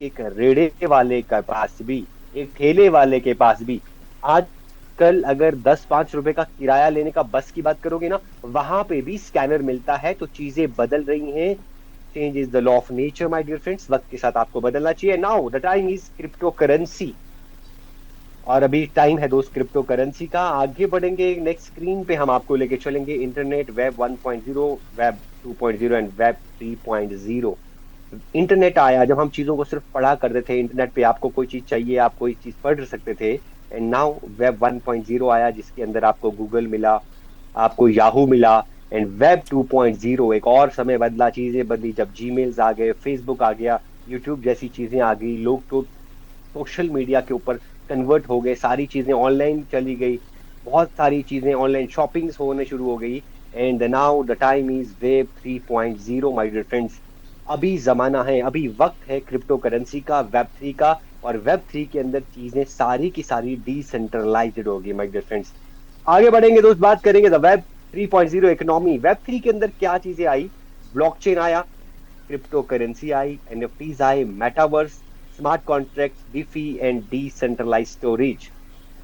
एक रेड़े वाले के पास भी, एक ठेले वाले के पास भी आजकल अगर 10-5 रुपए का किराया लेने का बस की बात करोगे ना, वहां पे भी स्कैनर मिलता है। तो चीजें बदल रही हैं। Change is the law of nature my dear friends. वक्त के साथ आपको बदलना चाहिए। Now the time is crypto currency. और अभी टाइम है दोस्त क्रिप्टो करेंसी का। आगे बढ़ेंगे नेक्स्ट स्क्रीन पे, हम आपको लेके चलेंगे internet, web 1.0, web 2.0 and web 3.0। Internet आया जब हम चीजों को सिर्फ पढ़ा करते थे, इंटरनेट पे आपको कोई चीज चाहिए आप कोई चीज पढ़ सकते थे। एंड नाउ वेब 1.0 आया जिसके अंदर आपको गूगल मिला, आपको याहू मिला। एंड वेब 2.0 एक और समय बदला, चीजें बदली जब जीमेल्स आ गए, फेसबुक आ गया, यूट्यूब जैसी चीजें आ गई, लोग तो सोशल मीडिया के ऊपर कन्वर्ट हो गए, सारी चीजें ऑनलाइन चली गई, बहुत सारी चीजें ऑनलाइन शॉपिंग होने शुरू हो गई। And now the time is web 3.0 my dear friends. अभी जमाना है, अभी वक्त है क्रिप्टो करेंसी का, वेब 3 का। और वेब 3 के अंदर चीजें सारी की सारी डिसेंट्रलाइज्ड होगी माय डियर फ्रेंड्स। आगे बढ़ेंगे दोस्त, बात करेंगे द वेब 3.0 इकोनॉमी। वेब 3 के अंदर क्या चीजें आई? ब्लॉकचेन आया, क्रिप्टो करेंसी आई, एनएफटीज आए, metaverse, smart contracts, DeFi and decentralise storage.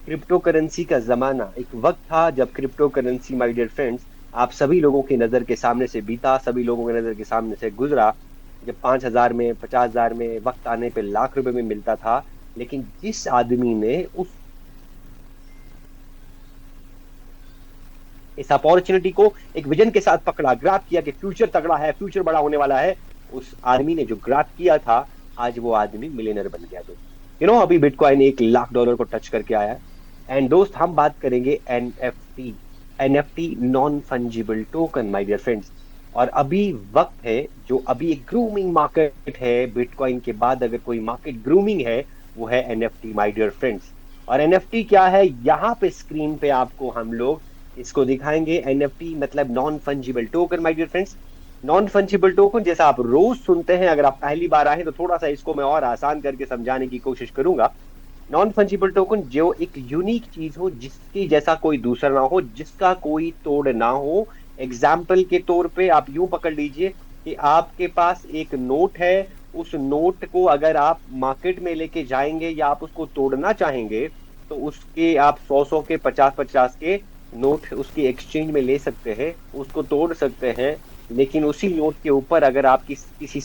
Cryptocurrency का जमाना एक वक्त था जब cryptocurrency my dear friends आप सभी लोगों की नजर के सामने से बीता, सभी लोगों की नजर के सामने से गुजरा। जब 5,000 में, 50,000 में, वक्त आने पे लाख रुपए में मिलता था। लेकिन जिस आदमी ने उस इस अपॉर्चुनिटी को एक विजन के साथ पकड़ा, ग्राफ किया कि फ्यूचर तगड़ा है, फ्यूचर बड़ा होने वाला है, उस आदमी ने जो ग्राफ किया था, आज वो आदमी मिलियनर बन गया। दोस्त अभी बिटकॉइन $1 लाख को टच करके आया है। एंड दोस्त हम बात करेंगे NFT. NFT non fungible token my dear friends. और अभी वक्त है, जो अभी एक ग्रूमिंग मार्केट है, बिटकॉइन के बाद अगर कोई मार्केट ग्रूमिंग है, वो है एनएफटी माय डियर फ्रेंड्स। और एनएफटी क्या है, यहाँ पे स्क्रीन पे आपको हम लोग इसको दिखाएंगे। एनएफटी मतलब non fungible token my dear friends. Non fungible token जैसा आप रोज सुनते हैं, अगर आप पहली बार आए हैं तो थोड़ा सा इसको मैं और आसान करके समझाने की कोशिश करूंगा। नॉन फंजिबल टोकन जो एक यूनिक चीज हो, जिसकी जैसा कोई दूसरा ना हो, जिसका कोई तोड़ ना हो। एग्जाम्पल के तौर पे आप यूं पकड़ लीजिए कि आपके पास एक नोट है, उस नोट को अगर आप मार्केट में लेके जाएंगे या आप उसको तोड़ना चाहेंगे, तो उसके आप 100-100 के, 50-50 के नोट उसकी एक्सचेंज में ले सकते हैं, उसको तोड़ सकते हैं। लेकिन उसी नोट के ऊपर अगर आप किसी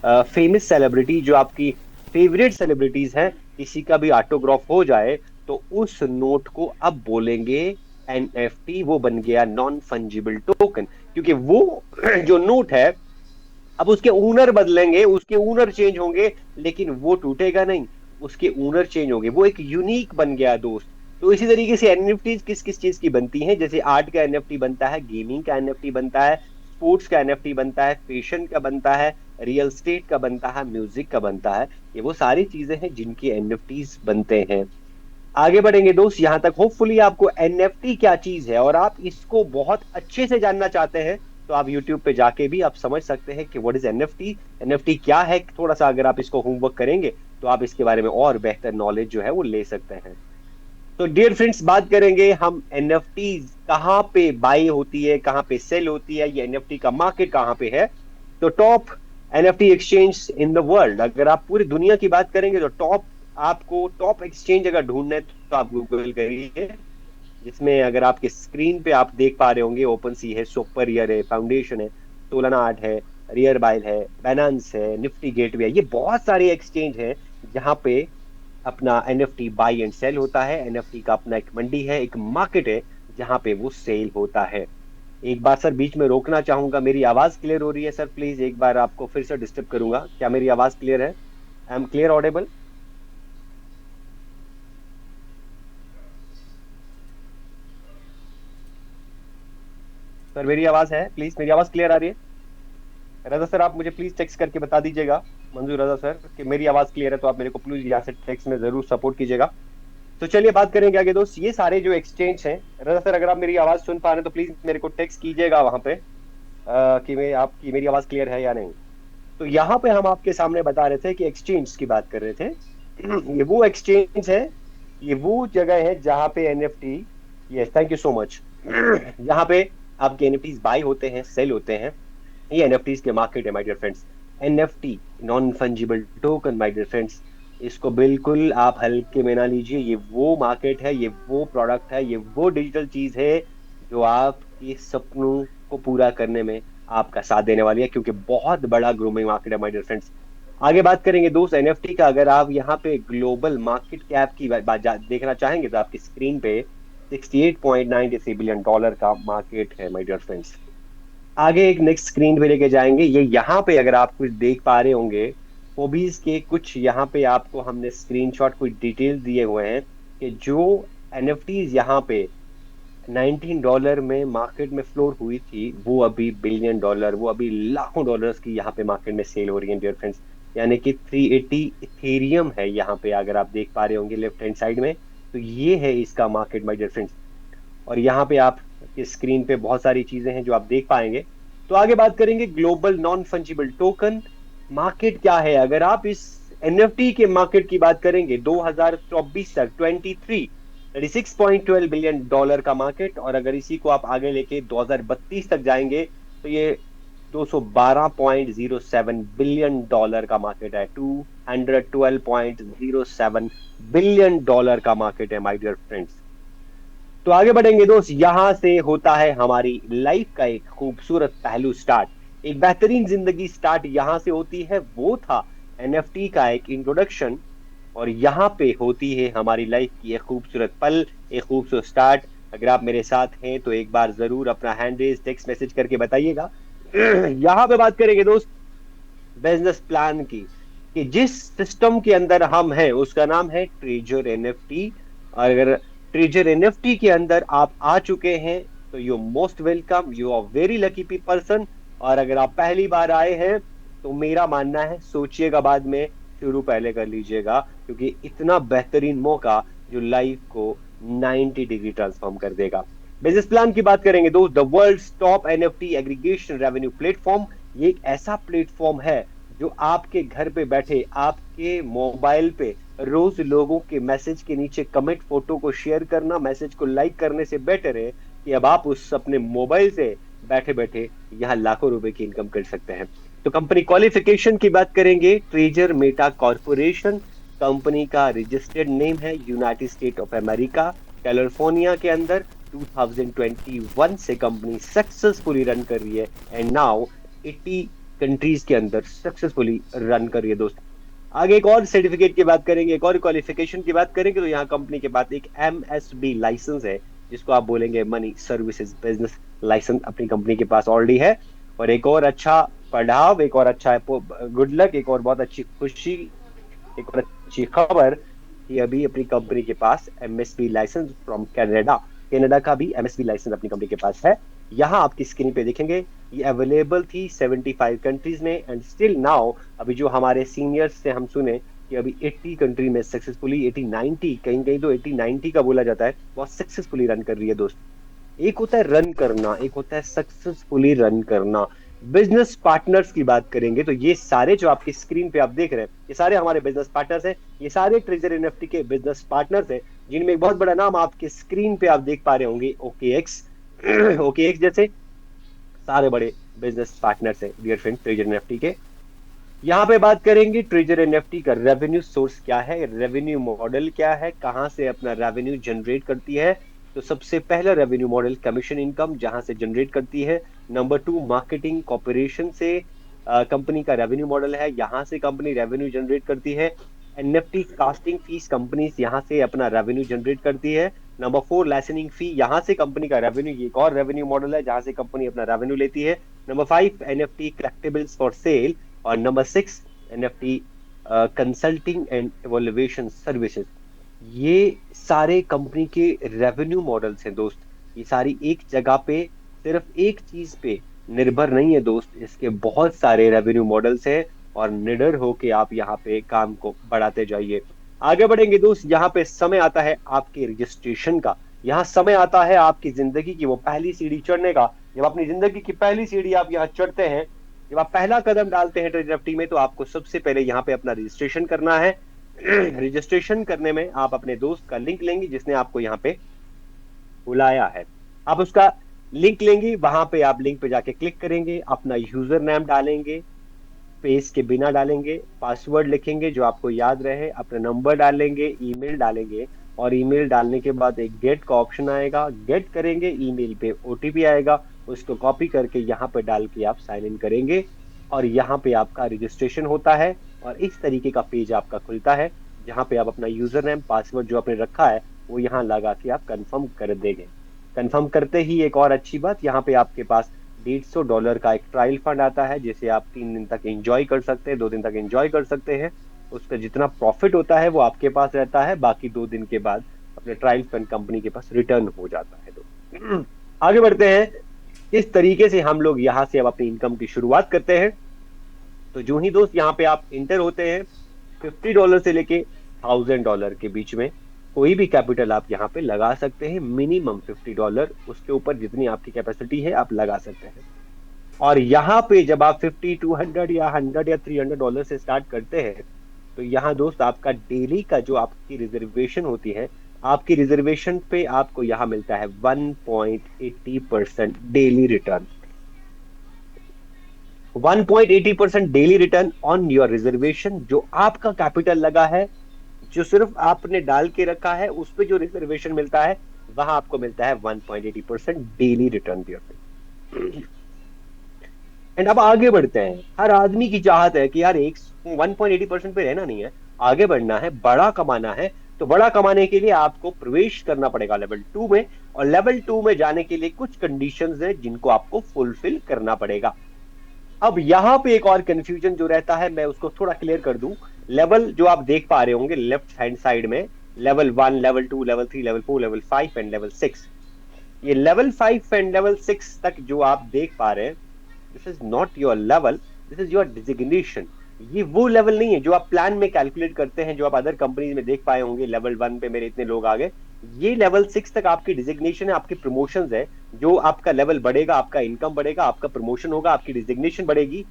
फेमस सेलिब्रिटी, जो आपकी फेवरेट सेलिब्रिटीज हैं, किसी का भी ऑटोग्राफ हो जाए, तो उस नोट को अब बोलेंगे एनएफटी। वो बन गया नॉन फंजिबल टोकन, क्योंकि वो जो नोट है, अब उसके ऊनर बदलेंगे, उसके ऊनर चेंज होंगे, लेकिन वो टूटेगा नहीं, उसके ऊनर चेंज होंगे, वो एक यूनिक बन गया दोस्त। तो इसी तरीके से एनएफटी किस किस चीज की बनती हैं? जैसे आर्ट का एनएफटी बनता है, गेमिंग का एनएफटी बनता है, स्पोर्ट्स का एनएफटी बनता है, फैशन का बनता है, रियल स्टेट का बनता है, म्यूजिक का बनता है। ये वो सारी चीजें हैं जिनकी एनएफटीज बनते हैं। आगे बढ़ेंगे दोस्त, यहां तक होपफुली आपको एनएफटी क्या चीज है और आप इसको बहुत अच्छे से जानना चाहते हैं, तो आप यूट्यूब पे जाके भी आप समझ सकते हैं कि व्हाट इज एनएफटी, एनएफटी क्या है। थोड़ा सा अगर आप इसको होमवर्क करेंगे तो आप इसके बारे में और बेहतर नॉलेज जो है वो ले सकते हैं। तो डियर फ्रेंड्स, बात करेंगे हम एनएफटी कहाँ पे बाई होती है, कहाँ पे सेल होती है, ये एनएफटी का मार्केट कहाँ पे है। तो top NFT exchange in the world, अगर आप पूरी दुनिया की बात करेंगे तो आपको टॉप एक्सचेंज अगर ढूंढना है तो आप गूगल करिए। जिसमें अगर आपके स्क्रीन पे आप देख पा रहे होंगे, ओपन सी है, सुपर ईयर है, फाउंडेशन है, सोलाना आर्ट है, रियर बाइल है, बैलेंस है, निफ्टी गेटवे है, ये बहुत सारे एक्सचेंज हैं जहां पे अपना एनएफटी बाई एंड सेल होता है। एनएफटी का अपना एक मंडी है, एक मार्केट है जहां पे वो सेल होता है। एक बार सर बीच में रोकना चाहूंगा, मेरी आवाज क्लियर हो रही है सर? प्लीज एक बार आपको फिर से डिस्टर्ब करूंगा, क्या मेरी आवाज क्लियर है? I am clear audible? Sir मेरी आवाज है? प्लीज मेरी आवाज क्लियर आ रही है? रजा सर आप मुझे प्लीज टेक्स्ट करके बता दीजिएगा, मंजूर रजा सर, कि मेरी आवाज क्लियर है। तो आप मेरे को प्लीज यहाँ से टेक्स्ट में जरूर सपोर्ट कीजिएगा। तो चलिए बात करेंगे आगे दोस्त, ये सारे जो एक्सचेंज हैं, रजा सर अगर आप मेरी आवाज सुन पा रहे हैं तो प्लीज मेरे को टेक्स्ट कीजिएगा वहां पे कि मैं आपकी मेरी आवाज क्लियर है या नहीं। तो यहाँ पे हम आपके सामने बता रहे थे कि एक्सचेंज की बात कर रहे थे। ये वो एक्सचेंज है, ये वो जगह है जहाँ पे NFT, yes thank you so much, जहाँ पे आपके एनएफटीज बाय होते हैं, सेल होते हैं। ये एनएफटीज के मार्केट है my dear friends. NFT, non fungible token, my dear friends, इसको बिल्कुल आप हल्के में ना लीजिए। ये वो मार्केट है, ये वो प्रोडक्ट है, ये वो डिजिटल चीज है जो आपके सपनों को पूरा करने में आपका साथ देने वाली है, क्योंकि बहुत बड़ा ग्रूमिंग मार्केट है माय डियर फ्रेंड्स। आगे बात करेंगे दोस्त एनएफटी का। अगर आप यहाँ पे ग्लोबल मार्केट कैप की देखना चाहेंगे तो आपकी स्क्रीन पे $68.93 बिलियन का मार्केट है माय डियर फ्रेंड्स। आगे एक नेक्स्ट स्क्रीन पे लेके जाएंगे। ये यहाँ पे अगर आप कुछ देख पा रहे होंगे, फोबीज के कुछ यहाँ पे आपको हमने स्क्रीनशॉट कुछ डिटेल दिए हुए हैं कि जो एनएफटीज यहाँ पे $19 में मार्केट में फ्लोर हुई थी, वो अभी $1 बिलियन, वो अभी लाखों डॉलर्स की यहाँ पे मार्केट में सेल हो रही है डियर फ्रेंड्स। यानी कि 380 इथेरियम है यहाँ पे, अगर आप देख पा रहे होंगे लेफ्ट हैंड साइड में, तो ये है इसका मार्केट माय डियर फ्रेंड्स। और यहाँ पे आप की स्क्रीन पे बहुत सारी चीजें हैं जो आप देख पाएंगे। तो आगे बात करेंगे global non fungible token market क्या है। अगर आप इस एनएफटी के मार्केट की बात करेंगे 2024 तक 36.12 बिलियन डॉलर का मार्केट, और अगर इसी को आप आगे लेके 2032 तक जाएंगे तो ये 212.07 बिलियन डॉलर का मार्केट है। 212.07 बिलियन डॉलर का मार्केट है माय डियर फ्रेंड्स। तो आगे बढ़ेंगे दोस्त, यहां से होता है हमारी लाइफ का एक खूबसूरत पहलू स्टार्ट। एक बेहतरीन जिंदगी स्टार्ट यहां से होती है। वो था एनएफटी का एक इंट्रोडक्शन, और यहाँ पे होती है हमारी लाइफ की एक खूबसूरत पल, एक खूबसूरत स्टार्ट। अगर आप मेरे साथ हैं तो एक बार जरूर अपना हैंड रेज टेक्स्ट मैसेज करके बताइएगा। यहाँ पे बात करेंगे दोस्त बिजनेस प्लान की, कि जिस सिस्टम के अंदर हम हैं उसका नाम है ट्रेजर एनएफटी। और अगर ट्रेजर एनएफटी के अंदर आप आ चुके हैं तो you most welcome, you are very lucky person. और अगर आप पहली बार आए हैं तो मेरा मानना है सोचिएगा बाद में, शुरू पहले कर लीजिएगा, क्योंकि इतना बेहतरीन मौका जो लाइफ को 90 डिग्री ट्रांसफॉर्म कर देगा। बिजनेस प्लान की बात करेंगे दोस्त, the world top NFT aggregation revenue platform. ये एक ऐसा प्लेटफॉर्म है जो आपके घर पे बैठे आपके मोबाइल पे रोज लोगों के मैसेज के नीचे कमेंट, फोटो को शेयर करना, मैसेज को लाइक करने से बेटर है कि अब आप उस अपने मोबाइल से बैठे बैठे यहाँ लाखों रुपए की इनकम कर सकते हैं। तो कंपनी क्वालिफिकेशन की बात करेंगे, ट्रेजर मेटा कॉर्पोरेशन कंपनी का रजिस्टर्ड नेम है United state of America, California के अंदर। 2021 से कंपनी सक्सेसफुली रन कर रही है, एंड नाउ 80 कंट्रीज के अंदर सक्सेसफुली रन कर रही है दोस्त। आगे एक और सर्टिफिकेट की बात करेंगे, एक और क्वालिफिकेशन की बात करेंगे, तो यहाँ कंपनी के पास एक एमएसबी लाइसेंस है, जिसको आप बोलेंगे मनी सर्विसेज बिजनेस लाइसेंस, अपनी कंपनी के पास ऑलरेडी है। और एक और अच्छा पढ़ाव, एक और अच्छा गुड लक, एक और बहुत अच्छी खुशी, एक और अच्छी खबर कि अभी अपनी कंपनी के पास MSP licence from Canada, Canada का भी एमएसपी लाइसेंस अपनी कंपनी के पास है। यहाँ आपकी स्क्रीन पे देखेंगे ये अवेलेबल थी 75 कंट्रीज में, एंड स्टिल नाउ अभी जो हमारे सीनियर्स से हम सुने कि अभी 80 कंट्री में सक्सेसफुली, 80-90, कहीं कहीं तो 80-90 का बोला जाता है, बहुत सक्सेसफुली रन कर रही है दोस्त। एक होता है रन करना, एक होता है सक्सेसफुली रन करना। बिजनेस पार्टनर्स की बात करेंगे तो ये सारे जो आपकी स्क्रीन पे आप देख रहे हैं, ये सारे हमारे बिजनेस पार्टनर्स हैं। ये सारे ट्रेजर एनएफटी के बिजनेस पार्टनर्स हैं, जिनमें एक बहुत बड़ा नाम आपके स्क्रीन पे आप देख पा रहे होंगे, ओकेएक्स। ओकेएक्स जैसे सारे बड़े बिजनेस पार्टनर्स हैं डियर फ्रेंड ट्रेजर एनएफटी के। यहाँ पे बात करेंगे ट्रेजर एनएफटी का रेवेन्यू सोर्स क्या है, रेवेन्यू मॉडल क्या है, कहाँ से अपना रेवेन्यू जनरेट करती है। तो सबसे पहला रेवेन्यू मॉडल कमीशन इनकम, जहां से जनरेट करती है। नंबर 2 मार्केटिंग कॉर्पोरेशन से कंपनी का रेवेन्यू मॉडल है, यहाँ से कंपनी रेवेन्यू जनरेट करती है। एनएफटी कास्टिंग फीस कंपनी यहाँ से अपना रेवेन्यू जनरेट करती है। नंबर 4 लाइसेंसिंग फी, यहाँ से कंपनी का रेवेन्यू, ये एक और रेवेन्यू मॉडल है जहां से कंपनी अपना रेवेन्यू लेती है। Number 5 NFT collectibles for sale, और number 6 NFT consulting and evolution services. ये सारे कंपनी के रेवेन्यू मॉडल्स हैं दोस्त। ये सारी एक जगह पे सिर्फ एक चीज पे निर्भर नहीं है दोस्त, इसके बहुत सारे रेवेन्यू मॉडल्स हैं, और निडर होके आप यहाँ पे काम को बढ़ाते जाइए। आगे बढ़ेंगे दोस्त, यहाँ पे समय आता है आपके रजिस्ट्रेशन का। यहाँ समय आता है आपकी जिंदगी की वो पहली सीढ़ी चढ़ने का। जब अपनी जिंदगी की पहली सीढ़ी आप यहाँ चढ़ते हैं, जब आप पहला कदम डालते हैं ट्रेजर एनएफटी में, तो आपको सबसे पहले यहाँ पे अपना रजिस्ट्रेशन करना है। रजिस्ट्रेशन करने में आप अपने दोस्त का लिंक लेंगे जिसने आपको यहाँ पे बुलाया है। आप उसका लिंक लेंगे, वहां पे आप लिंक पे जाके क्लिक करेंगे, अपना यूजर नेम डालेंगे, स्पेस के बिना डालेंगे, पासवर्ड लिखेंगे जो आपको याद रहे, अपना नंबर डालेंगे, ईमेल डालेंगे, और ईमेल डालने के बाद एक गेट का ऑप्शन आएगा, गेट करेंगे, ईमेल पे ओटीपी आएगा, उसको कॉपी करके यहाँ पे डाल के आप साइन इन करेंगे, और यहाँ पे आपका रजिस्ट्रेशन होता है, और इस तरीके का पेज आपका खुलता है, जहाँ पे आप अपना यूजर नेम पासवर्ड जो आपने रखा है वो यहाँ लगा के आप कंफर्म कर देंगे। कंफर्म करते ही एक और अच्छी बात, यहाँ पे आपके पास $150 का एक ट्रायल फंड आता है, जिसे आप 3 दिन तक एंजॉय कर सकते हैं, 2 दिन तक एंजॉय कर सकते हैं। उसका जितना प्रॉफिट होता है वो आपके पास रहता है, बाकी 2 दिन के बाद अपने ट्रायल फंड कंपनी के पास रिटर्न हो जाता है। तो आगे बढ़ते हैं, इस तरीके से हम लोग यहाँ से अब अपनी इनकम की शुरुआत करते हैं। तो जो ही दोस्त यहाँ पे आप इंटर होते हैं, $50 से लेके $1000 के बीच में कोई भी कैपिटल आप यहाँ पे लगा सकते हैं, मिनिमम $50, उसके ऊपर जितनी आपकी कैपेसिटी है आप लगा सकते हैं। और यहाँ पे जब आप 50, 200 या 100 या $300 से स्टार्ट करते हैं, तो यहाँ दोस्त आपका डेली का जो आपकी रिजर्वेशन होती है, आपकी रिजर्वेशन पे आपको यहाँ मिलता है 1.80% daily return. 1.80% daily return on your reservation, जो आपका कैपिटल लगा है, जो सिर्फ आपने डाल के रखा है, उस पे जो रिजर्वेशन मिलता है वहां आपको मिलता है 1.80% डेली रिटर्न दियर। एंड अब आगे बढ़ते हैं, हर आदमी की चाहत है कि यार एक 1.80% पे रहना नहीं है, आगे बढ़ना है, बड़ा कमाना है। तो बड़ा कमाने के लिए आपको प्रवेश करना पड़ेगा लेवल 2 में, और लेवल 2 में जाने के लिए कुछ कंडीशंस हैं जिनको आपको फुलफिल करना पड़ेगा। अब यहाँ पे एक और कंफ्यूजन जो रहता है, मैं उसको थोड़ा क्लियर कर दूं। लेवल जो आप देख पा रहे होंगे लेफ्ट हैंड साइड में, level 1, level 2, level 3, level 4, level 5 and level 6। ये लेवल 5 एंड लेवल 6 तक जो आप देख पा रहे हैं, this is not your level, this is your designation. ये वो लेवल नहीं है जो आप प्लान में कैलकुलेट करते हैं, जो आप अदर कंपनीज में देख पाए होंगे, लेवल 1 पे मेरे इतने लोग आ गए। ये लेवल 6 तक आपकी डिजिग्नेशन है, आपकी प्रमोशन है। जो आपका लेवल बढ़ेगा, आपका इनकम बढ़ेगा, आपका प्रमोशन होगा, आपकी डिजिग्नेशन बढ़ेगी।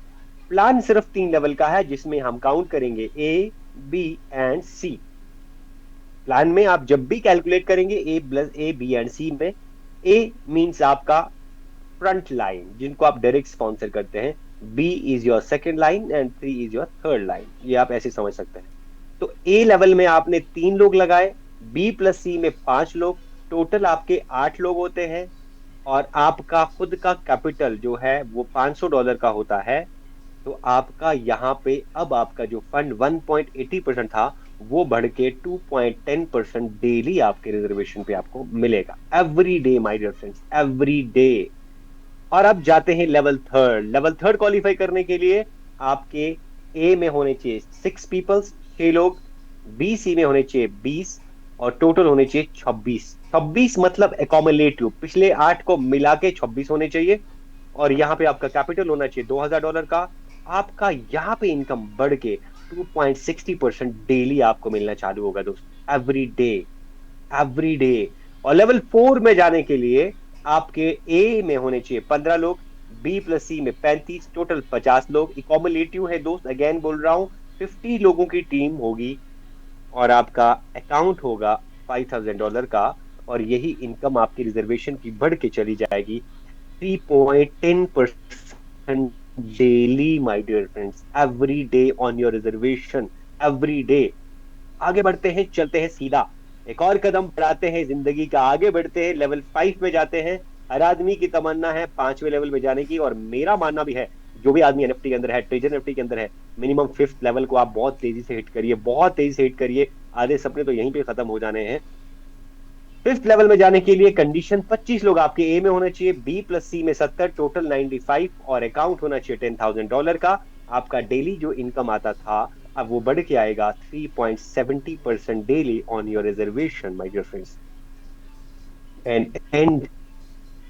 प्लान सिर्फ 3 लेवल का है, जिसमें हम काउंट करेंगे ए, बी एंड सी। प्लान में आप जब भी कैलकुलेट करेंगे ए, बी एंड सी में, ए मींस आपका फ्रंट लाइन, जिनको आप डायरेक्ट स्पॉन्सर करते हैं, B is your second line and 3 is your third line. ये आप ऐसे समझ सकते हैं। तो ए लेवल में आपने 3 लोग लगाए, बी प्लस सी में 5 लोग, टोटल आपके 8 लोग होते हैं, और आपका खुद का कैपिटल जो है वो $500 का होता है। तो आपका यहाँ पे अब आपका जो फंड 1.80% था, वो बढ़ के 2.10% डेली आपके रिजर्वेशन पे आपको मिलेगा, every day my dear friends, every day. और अब जाते हैं level third. Level third qualify करने के लिए आपके ए में होने चाहिए 6 पीपल्स, 6 लोग, बी सी में होने चाहिए 20, और टोटल होने चाहिए 26। 26 मतलब एकोमोलेटिव, पिछले 8 को मिला के 26 होने चाहिए। और यहाँ पे आपका कैपिटल होना चाहिए $2000 का। आपका यहाँ पे इनकम बढ़ के 2.60% डेली आपको मिलना चालू होगा दोस्त, एवरी डे, एवरी डे। और लेवल 4 में जाने के लिए आपके ए में होने चाहिए 15 लोग, बी प्लस सी में 35, टोटल 50 लोग। इकोमोलेटिव है दोस्त, अगेन बोल रहा हूं, 50 लोगों की टीम होगी, और आपका अकाउंट होगा $5000 का। और यही इनकम आपकी रिजर्वेशन की बढ़ के चली जाएगी 3.10% daily my dear friends, every day on your reservation, every day. आगे बढ़ते हैं, चलते हैं सीधा एक और कदम बढ़ाते हैं, जिंदगी का आगे बढ़ते हैं, लेवल 5 में जाते हैं। हर आदमी की तमन्ना है 5वें लेवल में जाने की, और मेरा मानना भी है, जो भी आदमी एनएफटी के अंदर है, ट्रेजर एनएफटी के अंदर है, मिनिमम 5th लेवल को आप बहुत तेजी से हिट करिए, बहुत तेजी से हिट करिए, आधे सपने तो यहीं पे खत्म हो जाने हैं। 5th लेवल में जाने के लिए कंडीशन 25 लोग आपके ए में होने चाहिए, बी प्लस सी में 70, टोटल 95, और अकाउंट होना चाहिए $10,000 का। आपका डेली जो इनकम आता था, अब वो बढ़ के आएगा 3.70% daily on your reservation my dear friends. And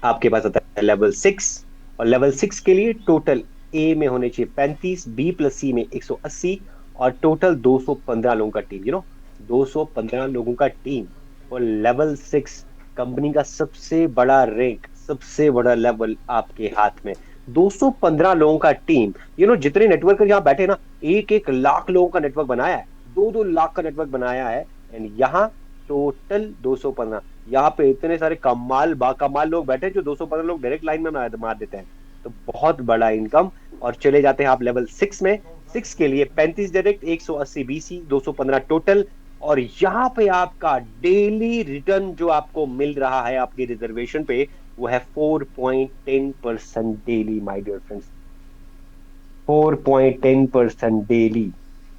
आपके पास आता है लेवल 6, और लेवल 6 के लिए टोटल ए में होने चाहिए 35, बी प्लस सी में 180, और टोटल 215 लोगों का टीम, 215 लोगों का टीम। और लेवल 6 कंपनी का सबसे बड़ा रैंक, सबसे बड़ा लेवल आपके हाथ में, 215 लोगों का टीम। जितने नेटवर्कर यहाँ बैठे ना, 1-1 लाख लोगों का नेटवर्क बनाया है, 2-2 लाख का नेटवर्क बनाया है। एंड यहाँ टोटल 215, यहाँ पे इतने सारे कमाल बाकमाल लोग बैठे हैं, जो 215 लोग डायरेक्ट लाइन में मार देते हैं। तो बहुत बड़ा इनकम। और चले जाते हैं आप लेवल 6 में। 6 के लिए 35 डायरेक्ट, 180 बीसी, 215 टोटल। और यहाँ पे आपका डेली रिटर्न जो आपको मिल रहा है आपकी रिजर्वेशन पे, वो है 4.10% daily my dear friends. 4.10% daily.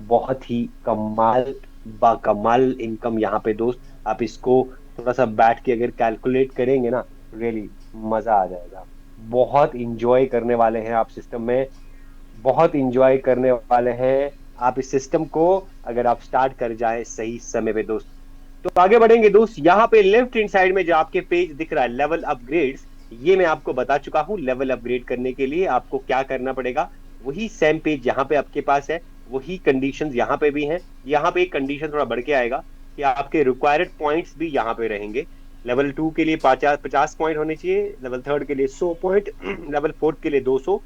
बहुत ही कमाल, बाकमाल इनकम यहाँ पे दोस्त। आप इसको थोड़ा सा बैठ के अगर कैलकुलेट करेंगे ना, रियली मजा आ जाएगा। बहुत इंजॉय करने वाले हैं आप सिस्टम में, बहुत इंजॉय करने वाले हैं आप इस सिस्टम को, अगर आप स्टार्ट कर जाए सही समय पे दोस्त। तो आगे बढ़ेंगे दोस्त। यहाँ पे लेफ्ट हैंड साइड में जो आपके पेज दिख रहा है लेवल अपग्रेड्स, ये मैं आपको बता चुका हूँ। लेवल अपग्रेड करने के लिए आपको क्या करना पड़ेगा, वही सेम पेज यहाँ पे आपके पास है, वही कंडीशंस यहाँ पे भी हैं। यहाँ पे एक कंडीशन थोड़ा बढ़ के आएगा कि आपके रिक्वायर्ड पॉइंट्स भी यहाँ पे रहेंगे। लेवल 2 के लिए 50 पॉइंट होने चाहिए, लेवल 3 के लिए 100 पॉइंट, लेवल 4 के लिए 200,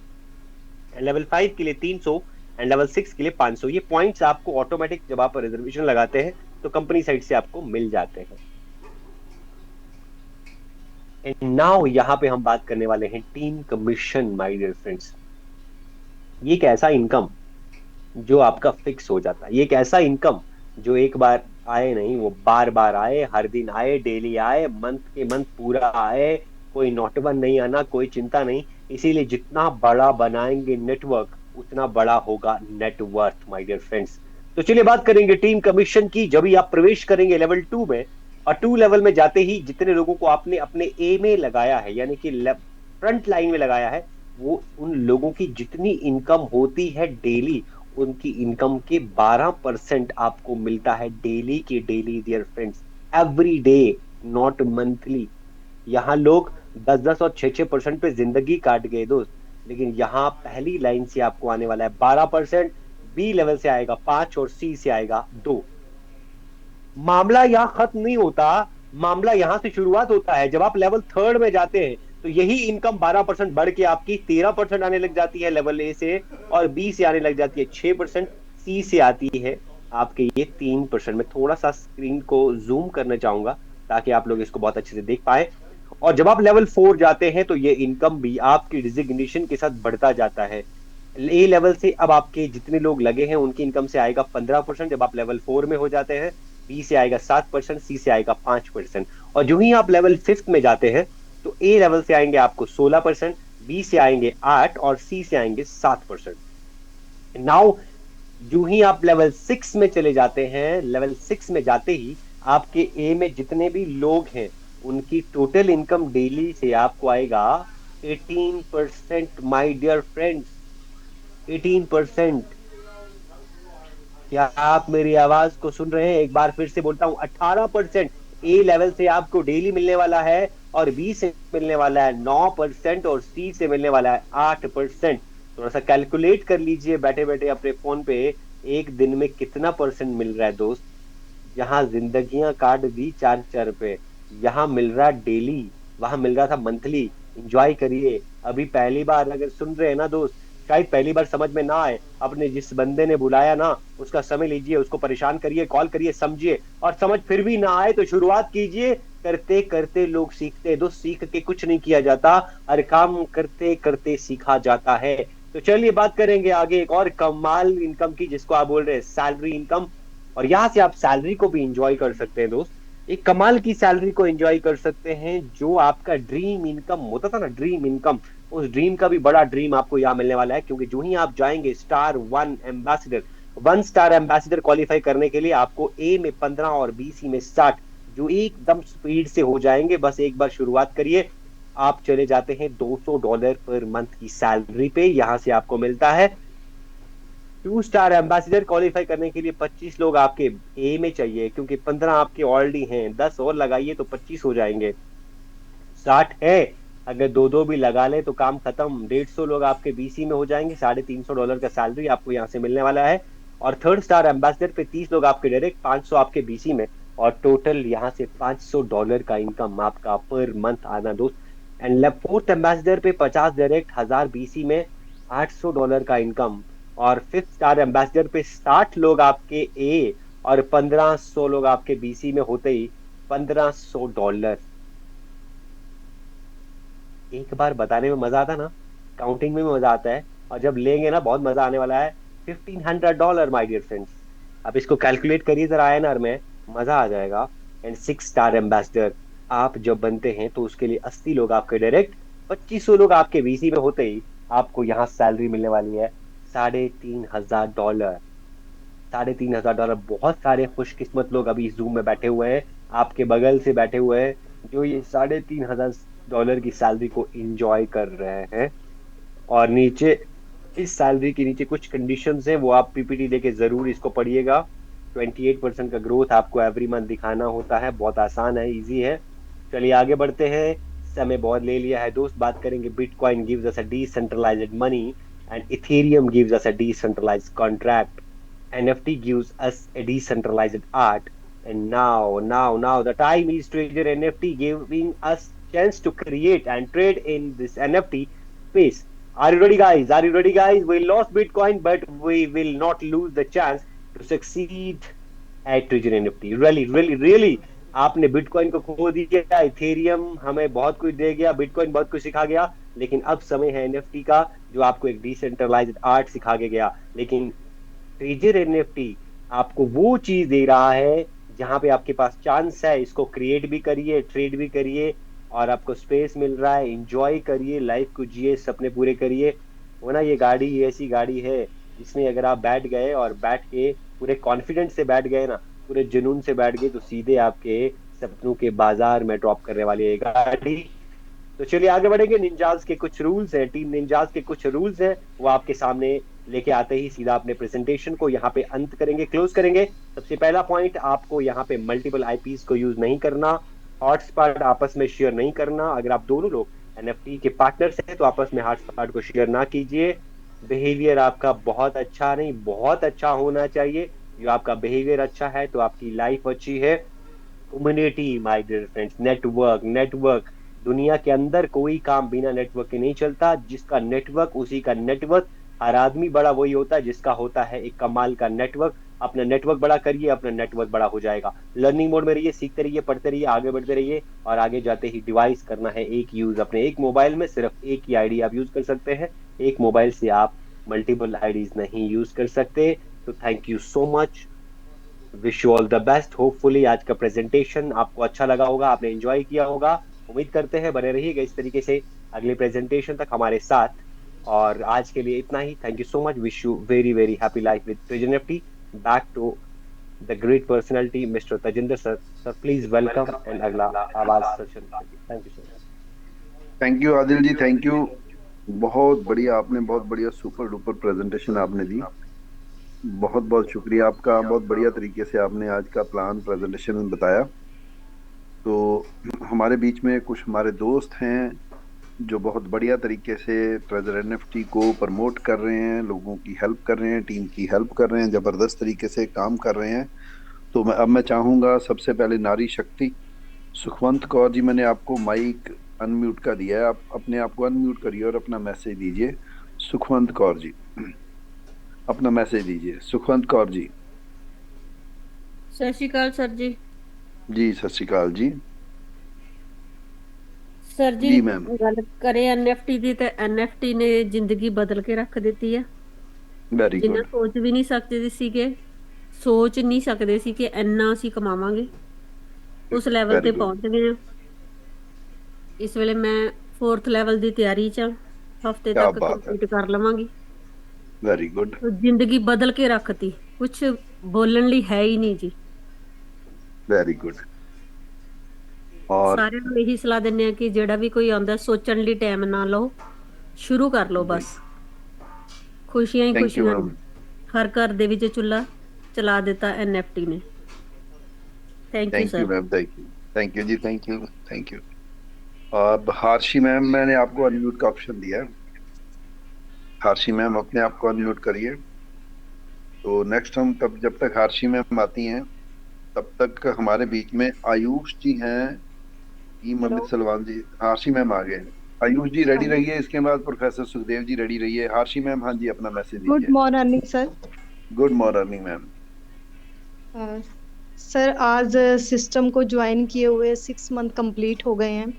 लेवल 5 के लिए 300, एंड लेवल 6 के लिए 500। ये पॉइंट्स आपको ऑटोमेटिक जब आप रिजर्वेशन लगाते हैं तो कंपनी साइड से आपको मिल जाते हैं। एंड नाउ यहाँ पे हम बात करने वाले हैं team commission my dear friends. ये एक ऐसा इनकम जो आपका फिक्स हो जाता है। ये एक ऐसा इनकम जो एक बार आए नहीं, वो बार बार आए, हर दिन आए, डेली आए, मंथ के मंथ पूरा आए। कोई नोटबंद नहीं आना, कोई चिंता नहीं। इसीलिए जितना बड़ा बनाएंगे नेटवर्क, उतना बड़ा होगा नेटवर्थ माय डियर फ्रेंड्स। तो चलिए बात करेंगे टीम कमीशन की। जब भी आप प्रवेश करेंगे लेवल 2 में, और 2 लेवल में जाते ही जितने लोगों को आपने अपने ए में लगाया है, यानी कि फ्रंट लाइन में लगाया है, वो उन लोगों की जितनी इनकम होती है डेली, उनकी इनकम के 12% आपको मिलता है डेली की daily dear friends. Every day, not monthly. यहाँ लोग 10-10 और 6-6% पे जिंदगी काट गए दोस्त, लेकिन यहाँ पहली लाइन से आपको आने वाला है 12%। बी लेवल से आएगा 5 और सी से आएगा 2। मामला यहाँ खत्म नहीं होता, मामला यहाँ से शुरुआत होता है। जब आप लेवल 3 में जाते हैं तो यही इनकम 12% बढ़ के आपकी 13% आने लग जाती है लेवल ए से, और बी से आने लग जाती है 6%, सी से आती है आपके ये 3%। मैं थोड़ा सा स्क्रीन को जूम करना चाहूंगा ताकि आप लोग इसको बहुत अच्छे से देख पाए। और जब आप लेवल 4 जाते हैं तो ये इनकम भी आपकी डिजिग्नेशन के साथ बढ़ता जाता है। ए लेवल से अब आपके जितने लोग लगे हैं उनकी इनकम से आएगा 15% जब आप लेवल 4 में हो जाते हैं। बी से आएगा 7%, सी से आएगा 5%। और जो ही आप लेवल 5 में जाते हैं तो ए लेवल से आएंगे आपको 16%, बी से आएंगे 8 और सी से आएंगे 7%। नाउ जो ही आप लेवल 6 में चले जाते हैं, लेवल 6 में जाते ही आपके ए में जितने भी लोग हैं उनकी टोटल इनकम डेली से आपको आएगा 18% माय डियर फ्रेंड्स। 18%। क्या आप मेरी आवाज को सुन रहे हैं? एक बार फिर से बोलता हूं, 18% ए लेवल से आपको डेली मिलने वाला है, और बी से मिलने वाला है 9%, और सी से मिलने वाला है 8%। थोड़ा सा कैलकुलेट कर लीजिए बैठे बैठे अपने फोन पे, एक दिन में कितना परसेंट मिल रहा है दोस्त। जहां जिंदगियां काट दी 4-4 पे, यहाँ मिल रहा डेली, वहां मिल रहा था मंथली। एंजॉय करिए। अभी पहली बार अगर सुन रहे हैं ना दोस्त, शायद पहली बार समझ में ना आए, अपने जिस बंदे ने बुलाया ना उसका समय लीजिए, उसको परेशान करिए, कॉल करिए, समझिए। और समझ फिर भी ना आए तो शुरुआत कीजिए। करते करते लोग सीखते हैं दोस्त, सीख के कुछ नहीं किया जाता, हर काम करते करते सीखा जाता है। तो चलिए बात करेंगे आगे एक और कमाल इनकम की, जिसको आप बोल रहे हैं सैलरी इनकम। और यहां से आप सैलरी को भी इंजॉय कर सकते हैं दोस्त। एक कमाल की सैलरी को एंजॉय कर सकते हैं। जो आपका ड्रीम इनकम होता था ना, ड्रीम इनकम, उस ड्रीम का भी बड़ा ड्रीम आपको यहाँ मिलने वाला है। क्योंकि जो ही आप जाएंगे star 1 ambassador, 1 star ambassador qualify करने के लिए आपको ए में 15 और बी सी में 60, जो एकदम स्पीड से हो जाएंगे। बस एक बार शुरुआत करिए, आप चले जाते हैं $200 पर मंथ की सैलरी पे। यहां से आपको मिलता है 2 स्टार एम्बेसडर क्वालिफाई करने के लिए 25 लोग आपके ए में चाहिए, क्योंकि 15 आपके ऑलरेडी हैं, 10 और लगाइए तो 25 हो जाएंगे। 60 है, अगर दो दो भी लगा ले तो काम खत्म। 150 लोग आपके बीसी में हो जाएंगे, $350 का सैलरी आपको यहाँ से मिलने वाला है। और 3rd स्टार एम्बेसडर पे 30 लोग आपके डायरेक्ट, 500 आपके बीसी में, और टोटल यहाँ से $500 का इनकम आपका पर मंथ आना दोस्त। एंड 4th एम्बेसडर पे 50 डायरेक्ट, 1000 बीसी में, $800 का इनकम। और 5th स्टार एम्बेसडर पे 60 लोग आपके ए, और 1500 लोग आपके बीसी में होते ही $1500। एक बार बताने में मजा आता ना, काउंटिंग में भी मजा आता है, और जब लेंगे ना बहुत मजा आने वाला है। $1,500 माय डियर फ्रेंड्स। आप इसको कैलकुलेट करिए जरा आईएनआर में, मजा आ जाएगा। एंड 6 स्टार एम्बेसडर आप जब बनते हैं तो उसके लिए 80 लोग आपके डायरेक्ट, 2500 लोग आपके वीसी में होते ही आपको यहाँ सैलरी मिलने वाली है $3,500। $3,500। बहुत सारे खुशकिस्मत लोग अभी इस जूम में बैठे हुए हैं, आपके बगल से बैठे हुए हैं, जो ये $3,500 की सैलरी को एंजॉय कर रहे हैं। और नीचे, इस सैलरी के नीचे कुछ कंडीशंस हैं, वो आप पीपीटी लेके जरूर इसको पढ़िएगा। 28% का ग्रोथ आपको एवरी मंथ दिखाना होता है, बहुत आसान है, इजी है। चलिए आगे बढ़ते हैं, समय बहुत ले लिया है दोस्त। बात करेंगे Bitcoin gives us a decentralised money and Ethereum gives us a decentralised contract. NFT gives us a decentralized art, and now the time is to treasure NFT, giving us chance to create and trade in this NFT space. Are you ready, guys? Are you ready, guys? We lost Bitcoin, but we will not lose the chance to succeed at treasure NFT. Really, really, really. आपने bitcoin को खो दिया, Ethereum हमें बहुत कुछ दे गया, bitcoin बहुत कुछ सिखा गया, लेकिन अब समय है एनएफटी का, जो आपको एक डिसेंट्रलाइज्ड आर्ट सिखा के गया। लेकिन ट्रेजर एनएफटी आपको वो चीज दे रहा है जहां पे आपके पास चांस है, इसको क्रिएट भी करिए, ट्रेड भी करिए, और आपको स्पेस मिल रहा है, एंजॉय करिए, लाइफ को जिए, सपने पूरे करिए। वो ना, ये गाड़ी ये ऐसी गाड़ी है जिसमें अगर आप बैठ गए और बैठ के पूरे कॉन्फिडेंस से बैठ गए ना, पूरे जुनून से बैठ गए, तो सीधे आपके सपनों के बाजार में ड्रॉप करने वाली है ये गाड़ी। तो चलिए आगे बढ़ेंगे। निंजाज के कुछ रूल्स हैं, टीम निंजाज के कुछ रूल्स हैं, वो आपके सामने लेके आते ही सीधा अपने प्रेजेंटेशन को यहाँ पे अंत करेंगे, क्लोज करेंगे। सबसे पहला पॉइंट, आपको यहाँ पे मल्टीपल आईपीस को यूज नहीं करना, हॉटस्पॉट आपस में शेयर नहीं करना। अगर आप दोनों लोग एनएफटी के पार्टनर्स हैं तो आपस में हॉटस्पॉट को शेयर ना कीजिए। बिहेवियर आपका बहुत अच्छा नहीं, बहुत अच्छा होना चाहिए। जो आपका बिहेवियर अच्छा है तो आपकी लाइफ अच्छी है। Community my dear friends, network network, दुनिया के अंदर कोई काम बिना नेटवर्क के नहीं चलता। जिसका नेटवर्क उसी का नेटवर्क। हर आदमी बड़ा वही होता है जिसका होता है एक कमाल का नेटवर्क। अपना नेटवर्क बड़ा करिए, अपना नेटवर्क बड़ा हो जाएगा। लर्निंग मोड में रहिए, सीखते रहिए, पढ़ते रहिए, आगे बढ़ते रहिए। और आगे जाते ही डिवाइस करना है एक यूज, अपने एक मोबाइल में सिर्फ एक ही आईडी आप यूज कर सकते हैं। एक मोबाइल से आप मल्टीपल आईडीज नहीं यूज कर सकते। तो thank you so much, wish you all the best. Hopefully आज का प्रेजेंटेशन आपको अच्छा लगा होगा, आपने एंजॉय किया होगा। उम्मीद करते हैं बने रहिएगा इस तरीके से अगले प्रेजेंटेशन तक हमारे साथ। और आज के लिए इतना ही। Thank you so much, wish you very very happy life with treasure FT. Back to the great personality mister Tajinder sir. Sir please welcome, and अगला आवाज session. Thank you sir. Thank you Adil ji, thank you. बहुत बढ़िया, आपने बहुत बढ़िया super duper presentation आपने दी। बहुत बहुत शुक्रिया आपका। बहुत बढ़िया तरीके से आपने आज का प्लान प्रेजेंटेशन में बताया। तो हमारे बीच में कुछ हमारे दोस्त हैं जो बहुत बढ़िया तरीके से ट्रेजर एनएफटी को प्रमोट कर रहे हैं, लोगों की हेल्प कर रहे हैं, टीम की हेल्प कर रहे हैं, जबरदस्त तरीके से काम कर रहे हैं। तो मैं चाहूंगा सबसे पहले नारी शक्ति सुखवंत कौर जी, मैंने आपको माइक अनम्यूट का दिया है, आप अपने आप को अनम्यूट करिए और अपना मैसेज दीजिए। सुखवंत कौर जी, अपना मैसेज दीजिए। सुखवंत कौर जी। सत श्री अकाल सर जी। जी सत श्री अकाल जी। सर जी, जी मैम। ਗੱਲ ਕਰੇ ਐਨਐਫਟੀ ਦੀ ਤੇ ਐਨਐਫਟੀ ਨੇ ਜ਼ਿੰਦਗੀ ਬਦਲ ਕੇ ਰੱਖ ਦਿੱਤੀ ਹੈ। वेरी ਜਿੰਨਾ गुड। ਸੋਚ ਵੀ ਨਹੀਂ ਸਕਦੇ ਸੀਗੇ, ਸੋਚ ਨਹੀਂ ਸਕਦੇ ਸੀ ਕਿ ਇੰਨਾ ਅਸੀਂ ਕਮਾਵਾਂਗੇ। ਉਸ ਲੈਵਲ वेरी ਤੇ गुड। ਪਹੁੰਚ ਗਏ ਹਾਂ। ਇਸ ਵੇਲੇ ਮੈਂ 4th ਲੈਵਲ ਦੀ ਤਿਆਰੀ 'ਚ ਹਾਂ, ਹਫਤੇ क्या ਤੱਕ बात है। ਕੰਪਲੀਟ ਕਰ ਲਵਾਂਗੀ। Very good. ਜ਼ਿੰਦਗੀ ਬਦਲ ਕੇ ਰੱਖਤੀ, ਕੁਝ ਬੋਲਣ ਲਈ ਹੈ ਹੀ ਨਹੀਂ ਜੀ। Very good. और ਸਾਰਿਆਂ ਨੂੰ ਇਹੀ ਸਲਾਹ ਦਿੰਦੇ ਆ ਕਿ ਜਿਹੜਾ ਵੀ ਕੋਈ ਆਉਂਦਾ ਸੋਚਣ ਲਈ ਟਾਈਮ ਨਾ ਲਓ, ਸ਼ੁਰੂ ਕਰ ਲਓ जी, ਬਸ। ਖੁਸ਼ੀਆਂ ਹੀ थैंक यू ਖੁਸ਼ੀਆਂ ਨੇ। मैम। ਹਰ ਘਰ ਦੇ ਵਿੱਚ ਚੁੱਲ੍ਹਾ ਚਲਾ ਦਿੱਤਾ ਐਨਐਫਟੀ ਨੇ। Thank you thank you sir. Ma'am, thank you. Thank you जी, थैंक यू, थैंक यू। अब हार्शी मैम, मैंने आपको अनम्यूट का ऑप्शन दिया है। हार्शी मैम अपने आप को अनम्यूट करिए। तो नेक्स्ट हम तब, जब तक हार्शी मैम आती हैं तब तक हमारे बीच में आयुष जी हैं, टीम हेलो। अमित सलवान जी। हार्शी मैम आ गए हैं। आयुष जी हाँ रेडी जी। रहिए, इसके बाद प्रोफेसर सुखदेव जी रेडी रहिए। हार्शी मैम, हाँ जी, अपना मैसेज गुड दीजिए। Morning sir. Good morning ma'am. Sir आज सिस्टम को ज्वाइन किए हुए 6 मंथ कंप्लीट हो गए हैं।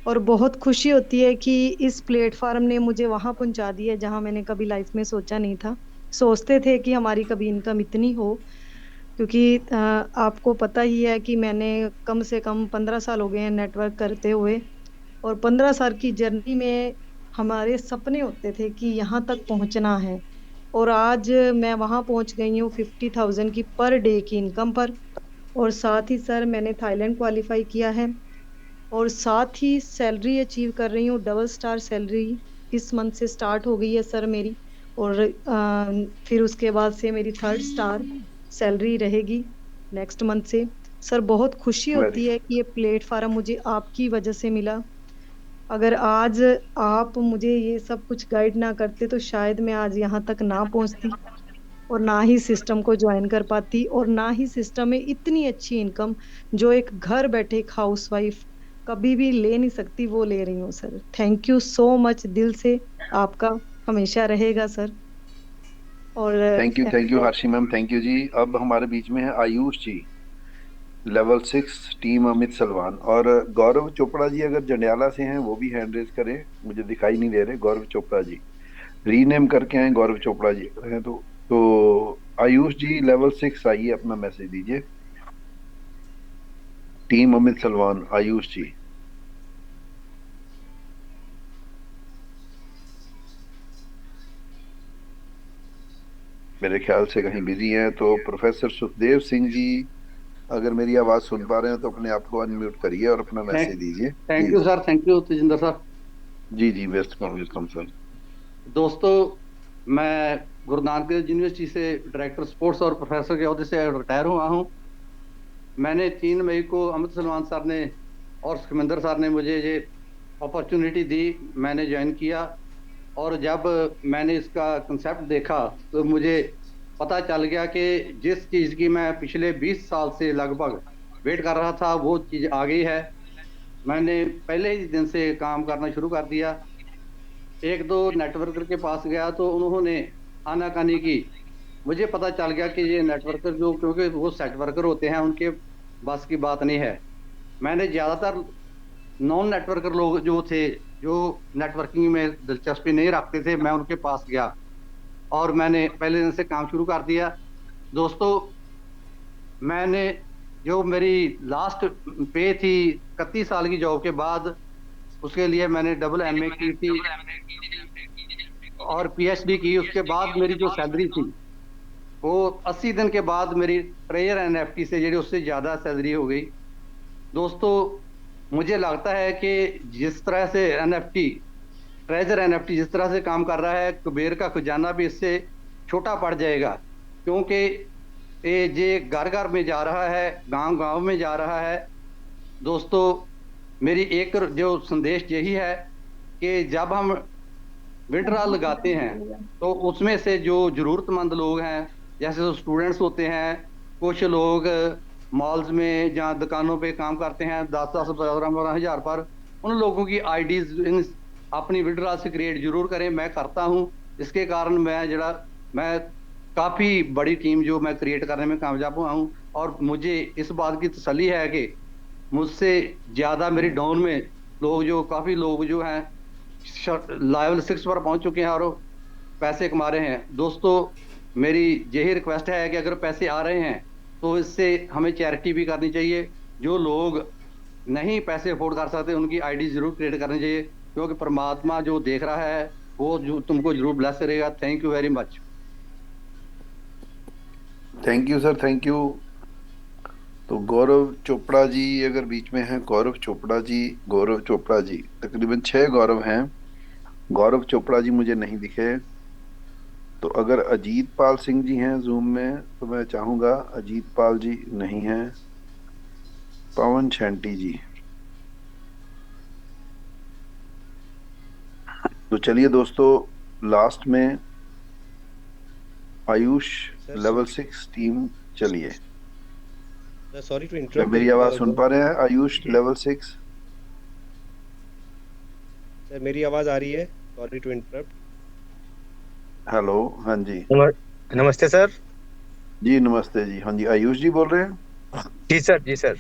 और बहुत खुशी होती है कि इस प्लेटफॉर्म ने मुझे वहां पहुंचा दिया जहां मैंने कभी लाइफ में सोचा नहीं था। सोचते थे कि हमारी कभी इनकम इतनी हो, क्योंकि आपको पता ही है कि मैंने कम से कम 15 साल हो गए हैं नेटवर्क करते हुए। और 15 साल की जर्नी में हमारे सपने होते थे कि यहाँ तक पहुंचना है। और आज मैं वहां पहुंच गई हूँ 50,000 की पर डे की इनकम पर। और साथ ही सर मैंने थाईलैंड क्वालिफाई किया है। और साथ ही सैलरी अचीव कर रही हूँ, डबल स्टार सैलरी इस मंथ से स्टार्ट हो गई है सर मेरी। और फिर उसके बाद से मेरी 3rd स्टार सैलरी रहेगी नेक्स्ट मंथ से। सर बहुत खुशी वेरी होती है कि ये प्लेटफॉर्म मुझे आपकी वजह से मिला। अगर आज आप मुझे ये सब कुछ गाइड ना करते तो शायद मैं आज यहाँ तक ना पहुंचती, और ना ही सिस्टम को ज्वाइन कर पाती, और ना ही सिस्टम में इतनी अच्छी इनकम जो एक घर बैठे एक हाउसवाइफ कभी भी ले नहीं सकती वो ले रही हूँ sir. Thank you so much, दिल से आपका हमेशा रहेगा सर। और thank you Harshi ma'am, thank you ji. अब हमारे बीच में है आयुष जी, लेवल 6 टीम अमित सलमान। और गौरव चोपड़ा जी अगर जंडियाला से हैं वो भी हैंड रेज करें, मुझे दिखाई नहीं दे रहे। गौरव चोपड़ा जी रीनेम करके हैं, गौरव चोपड़ा जी अगर हैं तो आयुष जी लेवल 6 आइए, अपना मैसेज दीजिए। टीम अमित सलमान, आयुष जी। मेरे ख्याल से कहीं बिजी हैं। तो प्रोफेसर सुखदेव सिंह जी अगर मेरी आवाज सुन पा रहे हैं तो अपने आप को अनम्यूट करिए और अपना मैसेज दीजिए thank you please. Sir, thank you Tejinder sir. जी जी, वेलकम वेलकम सर। दोस्तों, मैं गुरु नानक देव यूनिवर्सिटी से डायरेक्टर स्पोर्ट्स और प्रोफेसर के अहदे से रिटायर हुआ हूँ। मैंने 3 मई को अमित सलमान सर ने और सुखविंदर सर ने मुझे ये अपॉर्चुनिटी दी, मैंने ज्वाइन किया। और जब मैंने इसका कंसेप्ट देखा तो मुझे पता चल गया कि जिस चीज़ की मैं पिछले 20 साल से लगभग वेट कर रहा था वो चीज़ आ गई है। मैंने पहले ही दिन से काम करना शुरू कर दिया। एक दो नेटवर्कर के पास गया तो उन्होंने आनाकानी की। मुझे पता चल गया कि ये नेटवर्कर जो, क्योंकि वो सेट वर्कर होते हैं, उनके बस की बात नहीं है। मैंने ज़्यादातर नॉन नेटवर्कर लोग जो थे, जो नेटवर्किंग में दिलचस्पी नहीं रखते थे, मैं उनके पास गया और मैंने पहले दिन से काम शुरू कर दिया। दोस्तों, मैंने जो मेरी लास्ट पे थी 31 साल की जॉब के बाद, उसके लिए मैंने डबल MA की थी और PhD की। उसके बाद मेरी जो सैलरी थी वो 80 दिन के बाद मेरी ट्रेजर NFT से ਜਿਹੜੀ उससे ज़्यादा सैलरी हो गई। दोस्तों, मुझे लगता है कि जिस तरह से ट्रेजर NFT जिस तरह से काम कर रहा है, कुबेर का खजाना भी इससे छोटा पड़ जाएगा, क्योंकि ये घर घर में जा रहा है, गांव गांव में जा रहा है। दोस्तों, मेरी एक जो संदेश यही है कि जब हम विड्रॉल लगाते हैं तो उसमें से जो जरूरतमंद लोग हैं, जैसे जो स्टूडेंट्स होते हैं, कुछ लोग मॉल्स में जहाँ दुकानों पे काम करते हैं 10-10 12 हज़ार पर, उन लोगों की आईडीज अपनी विड्रॉल से क्रिएट जरूर करें। मैं करता हूँ, इसके कारण मैं काफ़ी बड़ी टीम जो मैं क्रिएट करने में कामयाब हुआ हूँ। और मुझे इस बात की तसल्ली है कि मुझसे ज़्यादा मेरी डाउन में लोग, जो काफ़ी लोग जो हैं लेवल 6 पर पहुंच चुके हैं और पैसे कमा रहे हैं। दोस्तों, मेरी यही रिक्वेस्ट है कि अगर पैसे आ रहे हैं तो इससे हमें चैरिटी भी करनी चाहिए। जो लोग नहीं पैसे अफोर्ड कर सकते उनकी आईडी जरूर क्रिएट करनी चाहिए, क्योंकि परमात्मा जो देख रहा है वो जो तुमको जरूर ब्लेस करेगा। Thank you very much. Thank you sir, thank you. तो गौरव चोपड़ा जी अगर बीच में हैं, गौरव चोपड़ा जी, गौरव चोपड़ा जी, तकरीबन 6 गौरव हैं। गौरव चोपड़ा जी मुझे नहीं दिखे। तो अगर अजीत पाल सिंह जी हैं जूम में तो मैं चाहूंगा, अजीत पाल जी नहीं हैं। पवन शैंटी जी। तो चलिए दोस्तों, लास्ट में आयुष लेवल 6 टीम। चलिए, सॉरी टू क्या इंटरप्ट। मेरी आवाज सुन पा रहे हैं? आयुष लेवल 6। सर मेरी आवाज आ रही है? Sorry to interrupt. हेलो, हाँ जी। नमस्ते सर। जी नमस्ते जी, हाँ जी। आयुष जी बोल रहे हैं? जी सर, जी सर।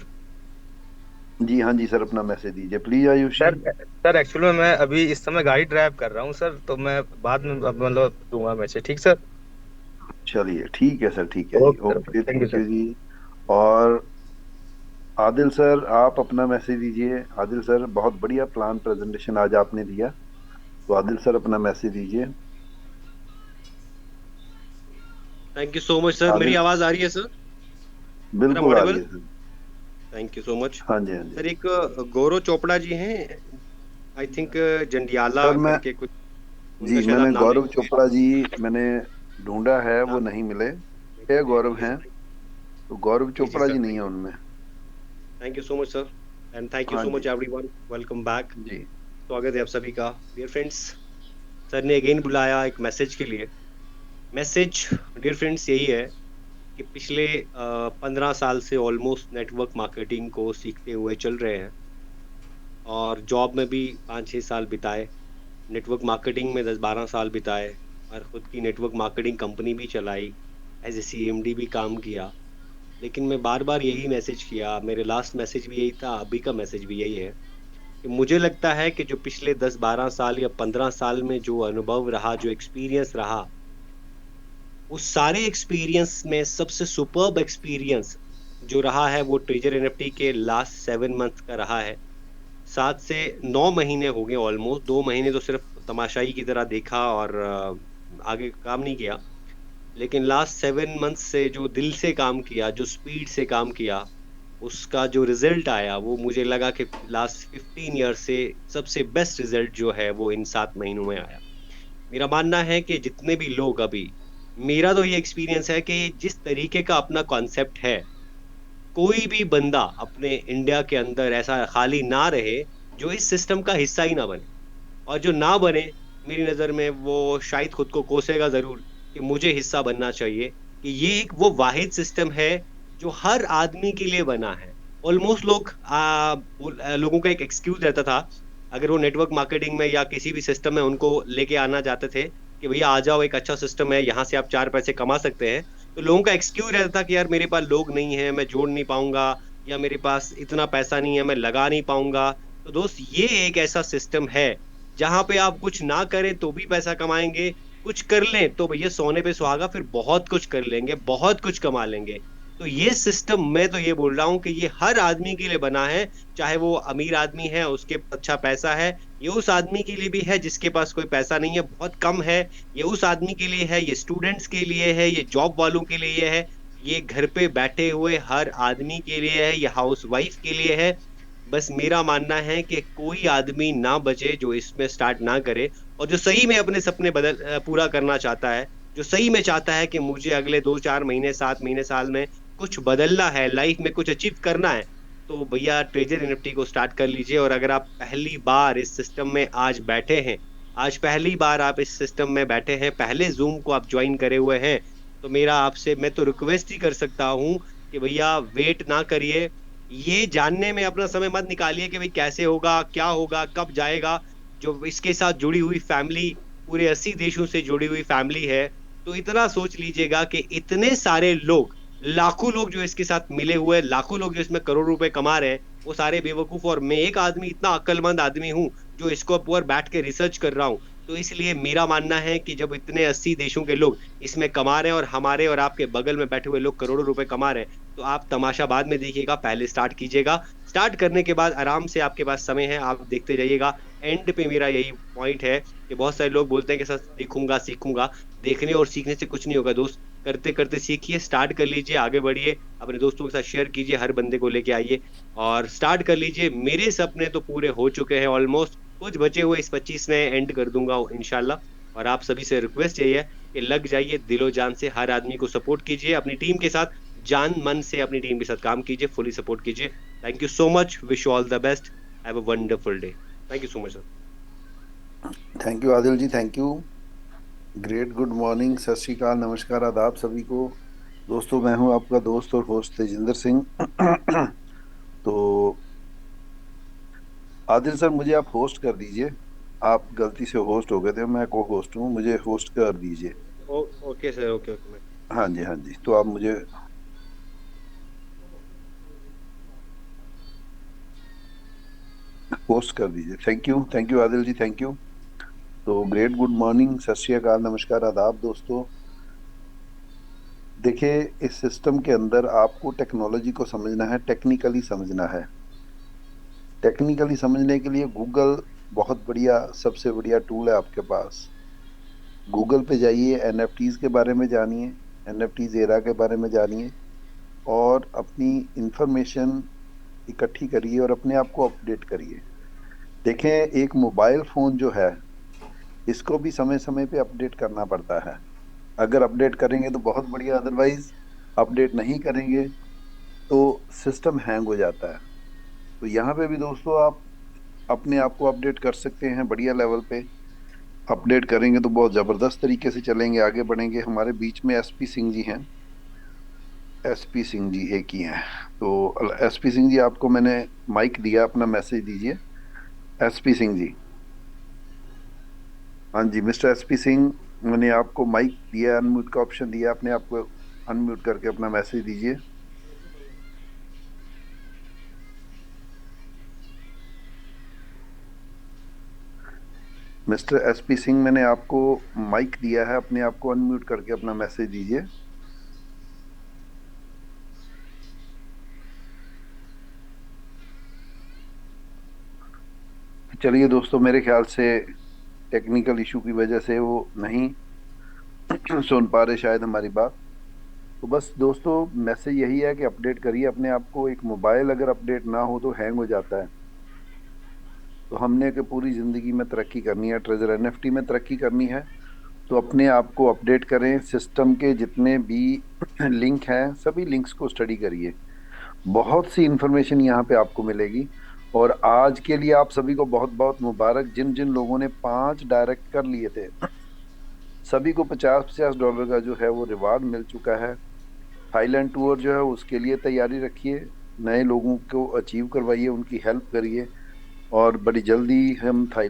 जी हाँ जी सर, अपना मैसेज दीजिए please Ayush sir ji. Sir actually में मैं अभी इस समय गाड़ी ड्राइव कर रहा हूँ सर, तो मैं बाद में मतलब दूंगा मैसेज, ठीक सर? चलिए ठीक है सर, ठीक है जी, okay sir, okay, thank you thank sir. You जी। और आदिल सर, आप अपना मैसेज दीजिए। आदिल सर, बहुत बढ़िया प्लान प्रेजेंटेशन आज आपने दिया, तो आदिल सर अपना मैसेज दीजिए। Thank you so much sir. मेरी आदिल, आवाज आ रही है सर? सर एम बिल्कुल आ रही ऑडिबल? है sir. Thank you so much. हाँ जी हाँ जी। सर एक गौरव चोपड़ा जी हैं, आई थिंक जंडियाला सर मैं, करके कुछ, जी उनका शायद आप मैंने नाम ले गौरव चुके चोपड़ा जी मैंने ढूंढा है, वो नाम। नहीं मिले। है गौरव ओके हैं, सर। तो गौरव जी जी चोपड़ा सर, जी नहीं है उनमें। Thank you so much sir. And thank you हाँ सो जी मच एवरीवन, वेलकम बैक। जी। स्वागत है आप सभी का। डियर फ्रेंड्स, सर ने अगेन बुलाया एक मैसेज के लिए। मैसेज डियर फ्रेंड्स यही है कि पिछले 15 साल से ऑलमोस्ट नेटवर्क मार्केटिंग को सीखते हुए चल रहे हैं, और जॉब में भी 5-6 साल बिताए, नेटवर्क मार्केटिंग में 10-12 साल बिताए, और खुद की नेटवर्क मार्केटिंग कंपनी भी चलाई, एज ए CMD भी काम किया। लेकिन मैं बार बार यही मैसेज किया, मेरे लास्ट मैसेज भी यही था, अभी का मैसेज भी यही है कि मुझे लगता है कि जो पिछले 10-12 साल या 15 साल में जो अनुभव रहा, जो एक्सपीरियंस रहा, उस सारे एक्सपीरियंस में सबसे सुपर्ब एक्सपीरियंस जो रहा है वो ट्रेजर NFT के लास्ट 7 मंथ का रहा है। 7 से 9 महीने हो गए ऑलमोस्ट, 2 महीने तो सिर्फ तमाशाई की तरह देखा और आगे काम नहीं किया। लेकिन लास्ट 7 मंथ से जो दिल से काम किया, जो स्पीड से काम किया, उसका जो रिजल्ट आया, वो मुझे लगा कि लास्ट 15 ईयर से सबसे बेस्ट रिजल्ट जो है वो इन 7 महीनों में आया। मेरा मानना है कि जितने भी लोग अभी, मेरा तो ये एक्सपीरियंस है कि जिस तरीके का अपना कॉन्सेप्ट है, कोई भी बंदा अपने इंडिया के अंदर ऐसा खाली ना रहे जो इस सिस्टम का हिस्सा ही ना बने। और जो ना बने, मेरी नज़र में वो शायद खुद को कोसेगा ज़रूर कि मुझे हिस्सा बनना चाहिए, कि ये एक वो वाहिद सिस्टम है जो हर आदमी के लिए बना है। ऑलमोस्ट लोगों का एक एक्सक्यूज़ रहता था, अगर वो नेटवर्क मार्केटिंग में या किसी भी सिस्टम में उनको लेके आना चाहते थे कि भैया आ जाओ, एक अच्छा सिस्टम है, यहाँ से आप 4 पैसे कमा सकते हैं। तो लोगों का एक्सक्यूज़ रहता था कि यार मेरे पास लोग नहीं हैं, मैं जोड़ नहीं पाऊँगा, या मेरे पास इतना पैसा नहीं है, मैं लगा नहीं पाऊँगा। तो दोस्त, ये एक ऐसा सिस्टम है जहाँ पे आप कुछ ना करें तो भी पैसा कमाएँगे, कुछ कर लें तो भैया सोने पे सुहागा, फिर बहुत कुछ कर लेंगे, बहुत कुछ कमा लेंगे। तो ये सिस्टम, मैं तो ये बोल रहा हूँ कि ये हर आदमी के लिए बना है, चाहे वो अमीर आदमी है, उसके पास अच्छा पैसा है, ये उस आदमी के लिए भी है जिसके पास कोई पैसा नहीं है, बहुत कम है, ये उस आदमी के लिए है, ये स्टूडेंट्स के लिए है, ये जॉब वालों के लिए है, ये घर पे बैठे हुए हर आदमी के लिए है, ये हाउसवाइफ के लिए है। बस मेरा मानना है कि कोई आदमी ना बचे जो इसमें स्टार्ट ना करे, और जो सही में अपने सपने पूरा करना चाहता है, जो सही में चाहता है कि मुझे अगले 2-4 महीने, 7 महीने, साल में कुछ बदलना है, लाइफ में कुछ अचीव करना है, तो भैया ट्रेजर NFT को स्टार्ट कर लीजिए। और अगर आप पहली बार इस सिस्टम में आज बैठे हैं, आज पहली बार आप इस सिस्टम में बैठे हैं, पहले ज़ूम को आप जॉइन करे हुए हैं, तो मेरा आपसे, मैं तो रिक्वेस्ट ही कर सकता हूँ कि भैया वेट ना करिए, ये जानने में अपना समय मत निकालिए कि भाई कैसे होगा, क्या होगा, कब जाएगा। जो इसके साथ जुड़ी हुई फैमिली, पूरे 80 देशों से जुड़ी हुई फैमिली है, तो इतना सोच लीजिएगा कि इतने सारे लोग, लाखों लोग जो इसके साथ मिले हुए हैं, लाखों लोग जो इसमें करोड़ों रुपए कमा रहे हैं, वो सारे बेवकूफ, और मैं एक आदमी, इतना अक्लमंद आदमी हूँ जो इसको ऊपर बैठ के रिसर्च कर रहा हूँ। तो इसलिए मेरा मानना है कि जब इतने 80 देशों के लोग इसमें कमा रहे हैं, और हमारे और आपके बगल में बैठे हुए लोग करोड़ों रुपए कमा रहे हैं, तो आप तमाशा बाद में देखिएगा, पहले स्टार्ट कीजिएगा। स्टार्ट करने के बाद आराम से आपके पास समय है, आप देखते जाइएगा। एंड पे मेरा यही पॉइंट है कि बहुत सारे लोग बोलते हैं कि सर देखूंगा, सीखूंगा। देखने और सीखने से कुछ नहीं होगा दोस्त, करते करते सीखिए, स्टार्ट कर लीजिए, आगे बढ़िए, अपने दोस्तों के साथ शेयर कीजिए, हर बंदे को लेके आइए और स्टार्ट कर लीजिए। मेरे सपने तो पूरे हो चुके हैं ऑलमोस्ट, कुछ बचे हुए इस 25 में एंड कर दूंगा इंशाल्लाह। और आप सभी से रिक्वेस्ट यही है कि लग जाइए दिलो जान से, हर आदमी को सपोर्ट कीजिए, अपनी टीम के साथ जान मन से अपनी टीम के साथ काम कीजिए, फुली सपोर्ट कीजिए। Thank you so much, wish you all the best, have a wonderful day. Thank you so much sir. Thank you Adil ji, thank you. Great, good morning, Sat Sri अकाल, नमस्कार, आदाब सभी को। दोस्तों, मैं हूं आपका दोस्त और होस्ट तेजिंदर सिंह। तो आदिल सर, मुझे आप होस्ट कर दीजिए। आप गलती से होस्ट हो गए थे, मैं को होस्ट हूँ, मुझे होस्ट कर दीजिए। ओके सर, ओके ओके मैं। हाँ जी हाँ जी, तो आप मुझे पोस्ट कर दीजिए। Thank you Adil ji, thank you. तो great good morning, Sat Sri अकाल, नमस्कार, आदाब दोस्तों। देखिए, इस सिस्टम के अंदर आपको टेक्नोलॉजी को समझना है, टेक्निकली समझना है। टेक्निकली समझने के लिए गूगल बहुत बढ़िया, सबसे बढ़िया टूल है आपके पास। गूगल पे जाइए, एनएफटीज के बारे में जानिए, एनएफटीज एरा के बारे में जानिए, और अपनी इंफॉर्मेशन इकट्ठी करिए और अपने आप को अपडेट करिए। देखें, एक मोबाइल फोन जो है, इसको भी समय समय पे अपडेट करना पड़ता है। अगर अपडेट करेंगे तो बहुत बढ़िया, अदरवाइज अपडेट नहीं करेंगे तो सिस्टम हैंग हो जाता है। तो यहाँ पे भी दोस्तों आप अपने आप को अपडेट कर सकते हैं, बढ़िया लेवल पे अपडेट करेंगे तो बहुत ज़बरदस्त तरीके से चलेंगे, आगे बढ़ेंगे। हमारे बीच में एसपी सिंह जी हैं, एसपी सिंह जी एक ही हैं। तो एसपी सिंह जी, आपको मैंने माइक दिया, अपना मैसेज दीजिए। एसपी सिंह जी, हाँ जी मिस्टर एसपी सिंह, मैंने आपको माइक दिया, अनम्यूट का ऑप्शन दिया, अपने आप को अनम्यूट करके अपना मैसेज दीजिए। मिस्टर एसपी सिंह, मैंने आपको माइक दिया है, अपने आप को अनम्यूट करके अपना मैसेज दीजिए। चलिए दोस्तों, मेरे ख्याल से टेक्निकल इशू की वजह से वो नहीं सुन पा रहे शायद हमारी बात। तो बस दोस्तों, मैसेज यही है कि अपडेट करिए अपने आप को। एक मोबाइल अगर अपडेट ना हो तो हैंग हो जाता है। तो हमने कि पूरी ज़िंदगी में तरक्की करनी है, ट्रेजर एनएफटी में तरक्की करनी है, तो अपने आप को अपडेट करें। सिस्टम के जितने भी लिंक हैं, सभी लिंक्स को स्टडी करिए। बहुत सी इंफॉर्मेशन यहाँ पे आपको मिलेगी। और आज के लिए आप सभी को बहुत बहुत मुबारक। जिन जिन लोगों ने 5 डायरेक्ट कर लिए थे, सभी को $50 का जो है वो रिवार्ड मिल चुका है। थाईलैंड टूर जो है उसके लिए तैयारी रखिए, नए लोगों को अचीव करवाइए, उनकी हेल्प करिए, और बड़ी जल्दी हम थाईलैंड